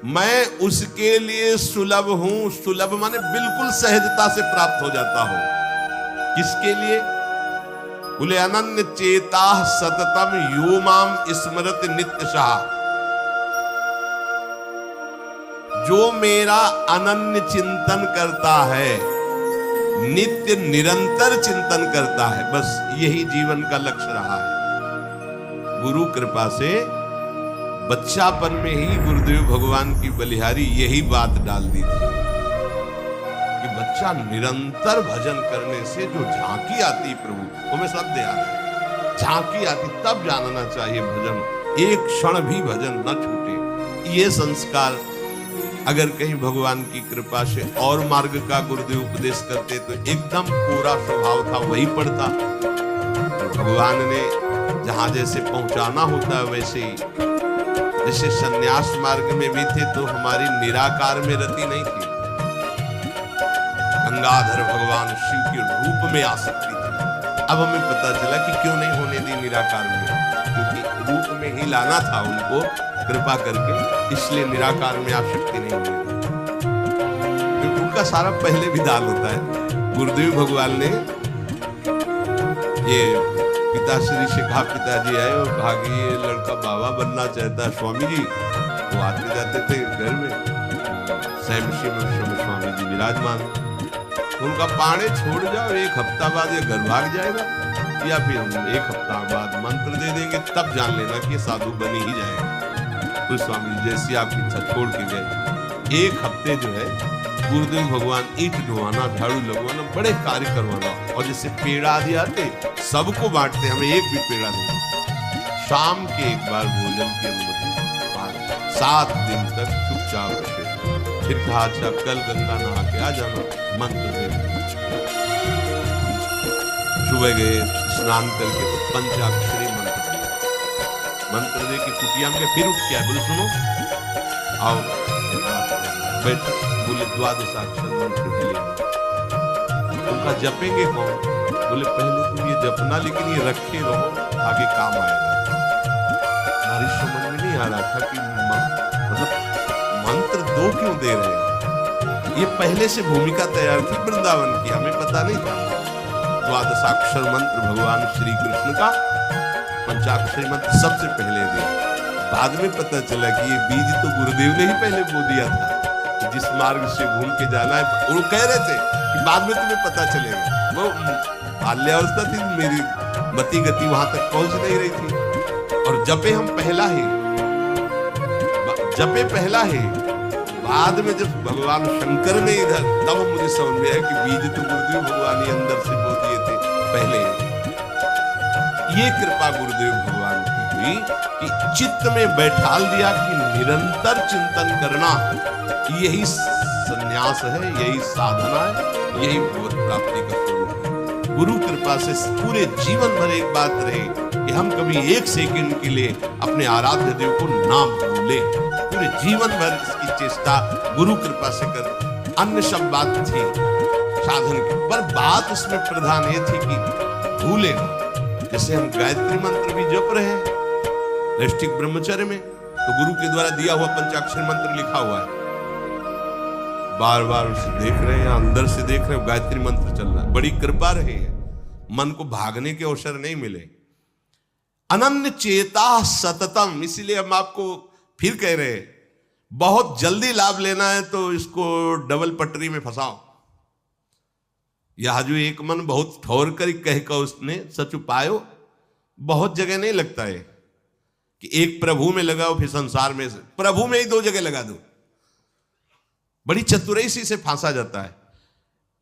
मैं उसके लिए सुलभ हूं। सुलभ माने बिल्कुल सहजता से प्राप्त हो जाता हूं। किसके लिए? बोले अनन्य चेता सततम यो माम स्मरत नित्यशः। जो मेरा अनन्य चिंतन करता है, नित्य निरंतर चिंतन करता है, बस यही जीवन का लक्ष्य रहा है। गुरु कृपा से बच्चापन में ही गुरुदेव भगवान की बलिहारी यही बात डाल दी थी कि बच्चा निरंतर भजन करने से जो झांकी आती प्रभु, तुम्हें सब याद है, झांकी आती तब जानना चाहिए भजन, एक क्षण भी भजन न छूटे। ये संस्कार अगर कहीं भगवान की कृपा से और मार्ग का गुरुदेव उपदेश करते तो एकदम पूरा स्वभाव था वही पड़ता। भगवान ने जहां जैसे पहुंचाना होता है वैसे ही, जैसे सन्यास मार्ग में भी थे तो हमारी निराकार में रति नहीं थी, गंगाधर भगवान शिव के रूप में आ सकती थी। अब हमें पता चला कि क्यों नहीं होने दी निराकार में, क्योंकि रूप में ही लाना था उनको कृपा करके, इसलिए निराकार में आसक्ति नहीं होगी। क्योंकि उनका सारा पहले विधान होता है। गुरुदेव भगवान ने ये पिताश्री से कहा, पिताजी आए और कहा कि ये लड़का बाबा बनना चाहता है स्वामी जी। वो आते जाते थे घर में, स्वामी जी विराजमान। उनका पाने छोड़ जाओ, एक हफ्ता बाद ये घर भाग जाएगा, या फिर हम एक हफ्ता बाद मंत्र दे देंगे, तब जान लेना कि साधु बनी ही जाएगा। तो स्वामी जी जैसी आपकी इच्छा छोड़ के गए। एक हफ्ते जो है गुरुदेव भगवान ईंट ढोवाना, झाड़ू लगवाना, बड़े कार्य करवाना, और जैसे पेड़ा आदि आते सबको बांटते, हमें एक भी पेड़ा नहीं। शाम के एक बार भोजन की अनुमति, 7 दिन तक चुपचाप रहे। फिर कहा अच्छा कल गंगा नहा के आ जाना, मंत्र दे। सुबह गए स्नान करके तो पंचाक्षरी मंत्र दे के कुटिया में फिर उठ के आए, बोले सुनो आओ बैठ, बोले द्वादशाक्षर मंत्र भी लेना। उनका जपेंगे कौन? बोले पहले तुम ये जपना, लेकिन ये रखे रहो, आगे काम आएगा। हमारी समझ में नहीं आ रहा था कि मतलब मंत्र 2 क्यों दे रहे हैं। ये पहले से भूमिका तैयार थी वृंदावन की, हमें पता नहीं था। द्वादशाक्षर मंत्र भगवान श्री कृष्ण का, पंचाक्षरी मंत्र सबसे पहले दिया। बाद में पता चला कि ये बीज तो गुरुदेव ने ही पहले बो दिया था, जिस मार्ग से घूम के जाना है। वो कह रहे थे कि बाद में तुम्हें पता चलेगा। वो बाल्यावस्था थी मेरी, मति गति वहां तक पहुंच नहीं रही थी। और जपे हम पहला ही, जपे पहला ही। बाद में जब भगवान शंकर ने इधर, तब मुझे समझ में आया कि बीज तो गुरुदेव भगवान ही अंदर से बो दिए थे पहले। ये कृपा गुरुदेव भगवान की हुई कि चित्त में बैठाल दिया कि निरंतर चिंतन करना यही संन्यास है, यही साधना है, यही भगवत प्राप्ति का स्वरूप है। गुरु कृपा से पूरे जीवन भर एक बात रहे कि हम कभी एक सेकंड के लिए अपने आराध्य देव को ना भूलें। पूरे जीवन भर इसकी चेष्टा गुरु कृपा से कर। अन्य सब बात थी साधन की, पर बात उसमें प्रधान ये थी कि भूले ना। जैसे हम गायत्री मंत्र भी जप रहे हैं नैष्ठिक ब्रह्मचर्य में, तो गुरु के द्वारा दिया हुआ पंचाक्षर मंत्र लिखा हुआ है, बार बार उसे देख रहे हैं, अंदर से देख रहे हैं, गायत्री मंत्र चल रहा है। बड़ी कृपा रही है, मन को भागने के अवसर नहीं मिले। अनन्य चेता सततम, इसीलिए हम आपको फिर कह रहे हैं, बहुत जल्दी लाभ लेना है तो इसको डबल पटरी में फंसाओ। यह जो एक मन बहुत ठोर कर कह कर उसने सच उपायो, बहुत जगह नहीं लगता है कि एक प्रभु में लगाओ फिर संसार में, प्रभु में ही 2 जगह लगा दो। बड़ी चतुराई से फांसा जाता है।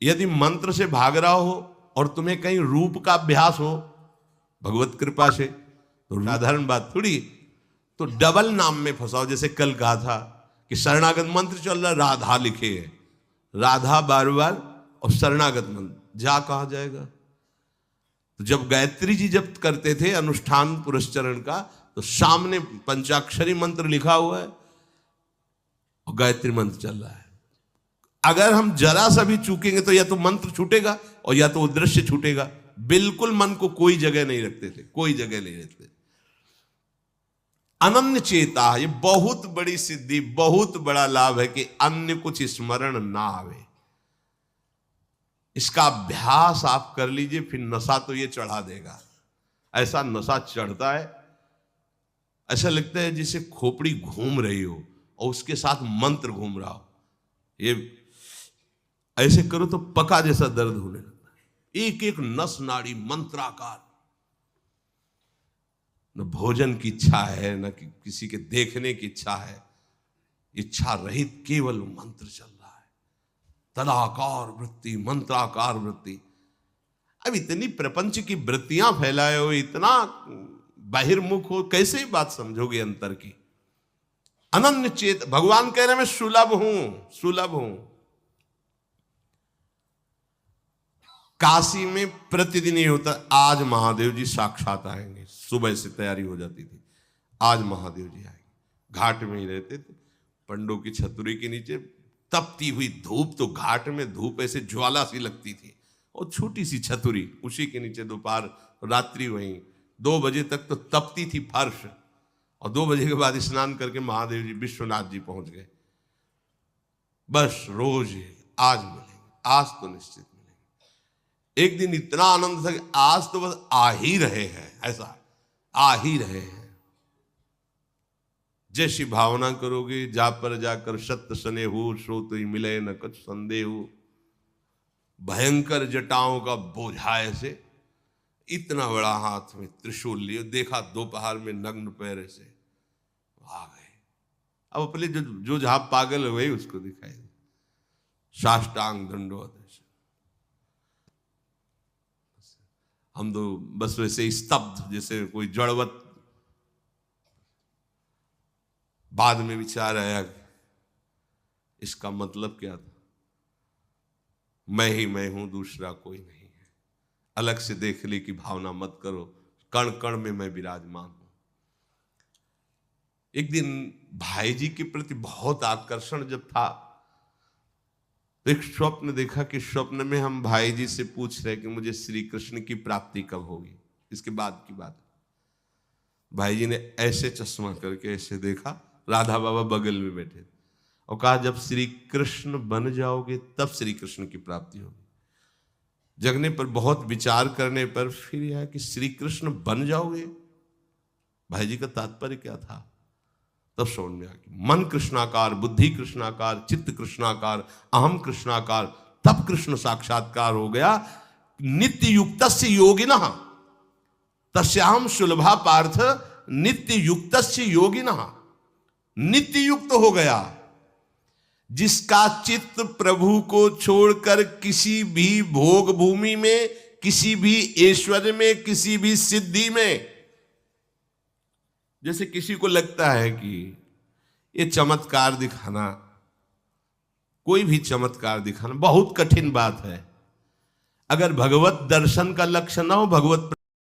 यदि मंत्र से भाग रहा हो और तुम्हें कहीं रूप का अभ्यास हो भगवत कृपा से, तो साधारण बात थोड़ी, तो डबल नाम में फंसाओ। जैसे कल कहा था कि शरणागत मंत्र चल रहा, राधा लिखे है, राधा बार और शरणागत मंत्र जा कहा जाएगा। तो जब गायत्री जी जब करते थे अनुष्ठान पुरस्चरण का, तो सामने पंचाक्षरी मंत्र लिखा हुआ है और गायत्री मंत्र चल रहा है। अगर हम जरा सा भी चूकेंगे तो या तो मंत्र छूटेगा और या तो वो दृश्य छूटेगा। बिल्कुल मन को कोई जगह नहीं रखते थे, कोई जगह नहीं रखते। अनन्य चेता, ये बहुत बड़ी सिद्धि, बहुत बड़ा लाभ है कि अन्य कुछ स्मरण ना आवे। इसका अभ्यास आप कर लीजिए, फिर नशा तो ये चढ़ा देगा। ऐसा नशा चढ़ता है, ऐसा लगता है जैसे खोपड़ी घूम रही हो और उसके साथ मंत्र घूम रहा हो। ये ऐसे करो तो पका जैसा दर्द होने लगता है, एक एक नस नाड़ी मंत्राकार। न भोजन की इच्छा है, न किसी के देखने की इच्छा है, इच्छा रहित केवल मंत्र चल रहा है। तदाकार वृत्ति, मंत्राकार वृत्ति। अब इतनी प्रपंच की वृत्तियां फैलाए हो, इतना बहिर्मुख हो, कैसे बात समझोगे अंतर की। अनन्य चेत, भगवान कह रहे मैं सुलभ हूं, सुलभ हूं। काशी में प्रतिदिन ये होता, आज महादेव जी साक्षात आएंगे, सुबह से तैयारी हो जाती थी, आज महादेव जी आएंगे। घाट में ही रहते थे, पंडों की छतरी के नीचे तपती हुई धूप, तो घाट में धूप ऐसे ज्वाला सी लगती थी, और छोटी सी छतरी, उसी के नीचे दोपहर रात्रि वहीं 2 बजे तक तो तपती थी फर्श, और 2 बजे के बाद स्नान करके महादेव जी विश्वनाथ जी पहुंच गए। बस रोज आज मिलेंगे, आज तो निश्चित मिलेंगे। एक दिन इतना आनंद था कि आज तो बस आ ही रहे हैं, ऐसा आ ही रहे हैं। जैसी भावना करोगे, जा पर जाकर सत्य सने हो, सो तो ही मिले न कुछ संदेह हो। भयंकर जटाओं का बोझा ऐसे, इतना बड़ा हाथ में त्रिशूल लिए, देखा दोपहर में नग्न पैर से आ गए। अब अपने जो जहां पागल है वही उसको दिखाई दे, साष्टांग दंडवत। हम तो बस वैसे स्तब्ध, जैसे कोई जड़वत। बाद में विचार आया, इसका मतलब क्या था। मैं ही मैं हूं, दूसरा कोई नहीं है। अलग से देख ली की भावना मत करो, कण कण में मैं विराजमान हूं। एक दिन भाई जी के प्रति बहुत आकर्षण जब था, तो एक स्वप्न देखा कि स्वप्न में हम भाई जी से पूछ रहे कि मुझे श्री कृष्ण की प्राप्ति कब होगी। इसके बाद की बात, भाई जी ने ऐसे चश्मा करके ऐसे देखा, राधा बाबा बगल में बैठे और कहा जब श्री कृष्ण बन जाओगे तब श्री कृष्ण की प्राप्ति होगी। जगने पर, बहुत विचार करने पर फिर यह कि श्री कृष्ण बन जाओगे, भाई जी का तात्पर्य क्या था। तब समझ में आ गया, मन कृष्णाकार, बुद्धि कृष्णाकार, चित्त कृष्णाकार, अहम कृष्णाकार, तब कृष्ण साक्षात्कार हो गया। नित्य युक्तस्य योगिनः तस्याहं सुलभा पार्थ नित्य युक्तस्य योगिनः। नित्य युक्त हो गया जिसका चित्त प्रभु को छोड़कर किसी भी भोग भूमि में, किसी भी ऐश्वर्य में, किसी भी सिद्धि में। जैसे किसी को लगता है कि ये चमत्कार दिखाना, कोई भी चमत्कार दिखाना बहुत कठिन बात है। अगर भगवत दर्शन का लक्ष्य ना हो, भगवत